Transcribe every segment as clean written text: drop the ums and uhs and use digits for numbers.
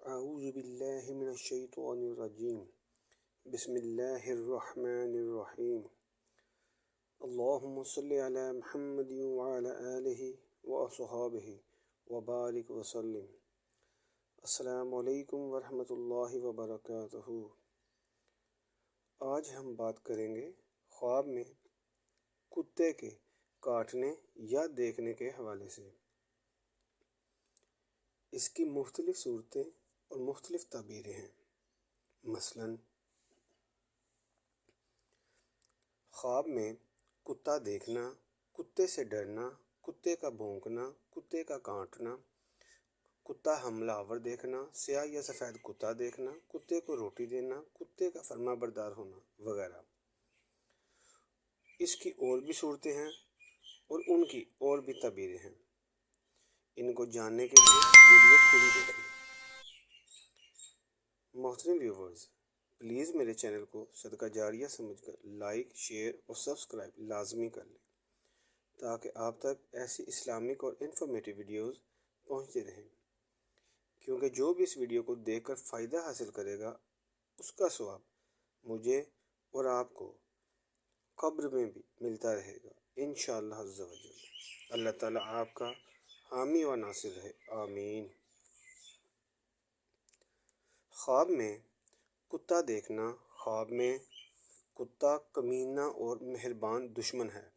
اعوذ باللہ من الشیطان الرجیم بسم اللہ الرحمن الرحیم اللہم صلی علی محمد وعلی آلہ واصحابہ وبارک وسلم۔ السلام علیکم ورحمۃ اللہ وبرکاتہ۔ آج ہم بات کریں گے خواب میں کتے کے کاٹنے یا دیکھنے کے حوالے سے۔ اس کی مختلف صورتیں اور مختلف تعبیریں ہیں۔ مثلاً خواب میں کتا دیکھنا، کتے سے ڈرنا، کتے کا بھونکنا، کتے کا کاٹنا، کتا حملہ آور دیکھنا، سیاہ یا سفید کتا دیکھنا، کتے کو روٹی دینا، کتے کا فرما بردار ہونا وغیرہ۔ اس کی اور بھی صورتیں ہیں اور ان کی اور بھی تعبیریں ہیں۔ ان کو جاننے کے لیے ویڈیو پوری دیکھیں۔ محترم ویورز، پلیز میرے چینل کو صدقہ جاریہ سمجھ کر لائک، شیئر اور سبسکرائب لازمی کر لیں تاکہ آپ تک ایسی اسلامک اور انفارمیٹیو ویڈیوز پہنچتے رہیں، کیونکہ جو بھی اس ویڈیو کو دیکھ کر فائدہ حاصل کرے گا اس کا ثواب مجھے اور آپ کو قبر میں بھی ملتا رہے گا انشاءاللہ عز و جل۔ اللہ تعالیٰ آپ کا حامی و ناصر ہے، آمین۔ خواب میں کتا دیکھنا۔ خواب میں کتا کمینہ اور مہربان دشمن ہے۔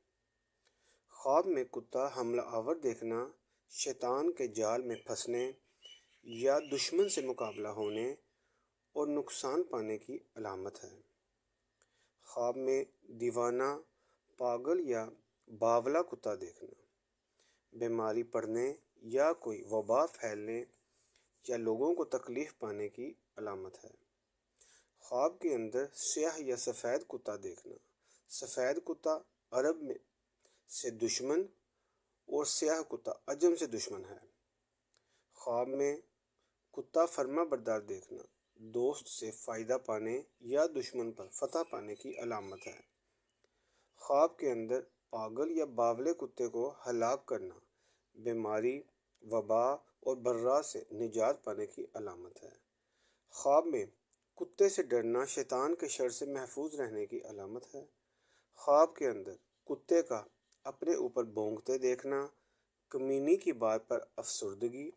خواب میں کتا حملہ آور دیکھنا شیطان کے جال میں پھنسنے یا دشمن سے مقابلہ ہونے اور نقصان پانے کی علامت ہے۔ خواب میں دیوانہ، پاگل یا باولا کتا دیکھنا بیماری پڑنے یا کوئی وبا پھیلنے یا لوگوں کو تکلیف پانے کی علامت ہے۔ خواب کے اندر سیاہ یا سفید کتا دیکھنا۔ سفید کتا عرب میں سے دشمن اور سیاہ کتا عجم سے دشمن ہے۔ خواب میں کتا فرما بردار دیکھنا دوست سے فائدہ پانے یا دشمن پر فتح پانے کی علامت ہے۔ خواب کے اندر پاگل یا باولے کتے کو ہلاک کرنا بیماری، وبا اور برا سے نجات پانے کی علامت ہے۔ خواب میں کتے سے ڈرنا شیطان کے شر سے محفوظ رہنے کی علامت ہے۔ خواب کے اندر کتے کا اپنے اوپر بھونکتے دیکھنا کمینی کی بات پر افسردگی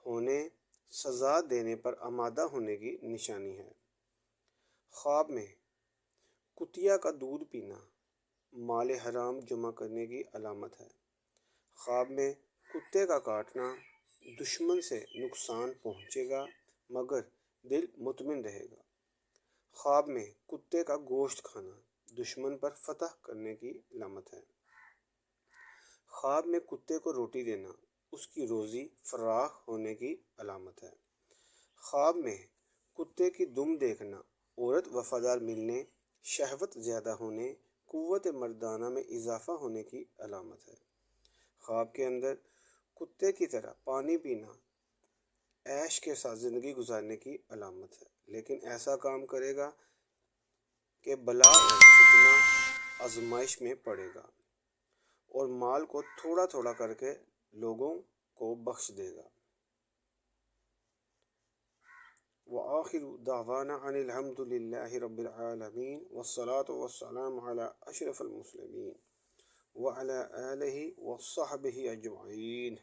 ہونے، سزا دینے پر آمادہ ہونے کی نشانی ہے۔ خواب میں کتیا کا دودھ پینا مال حرام جمع کرنے کی علامت ہے۔ خواب میں کتے کا کاٹنا دشمن سے نقصان پہنچے گا مگر دل مطمئن رہے گا۔ خواب میں کتے کا گوشت کھانا دشمن پر فتح کرنے کی علامت ہے۔ خواب میں کتے کو روٹی دینا اس کی روزی فراخ ہونے کی علامت ہے۔ خواب میں کتے کی دم دیکھنا عورت وفادار ملنے، شہوت زیادہ ہونے، قوت مردانہ میں اضافہ ہونے کی علامت ہے۔ خواب کے اندر کتے کی طرح پانی پینا عیش کے ساتھ زندگی گزارنے کی علامت ہے، لیکن ایسا کام کرے گا کہ بلا اور فتنہ آزمائش میں پڑے گا اور مال کو تھوڑا تھوڑا کر کے لوگوں کو بخش دے گا۔ وآخر دعوانا ان الحمد للہ رب العالمین والصلاة والسلام علی اشرف المرسلین وعلی آلہ وصحبہ اجمعین۔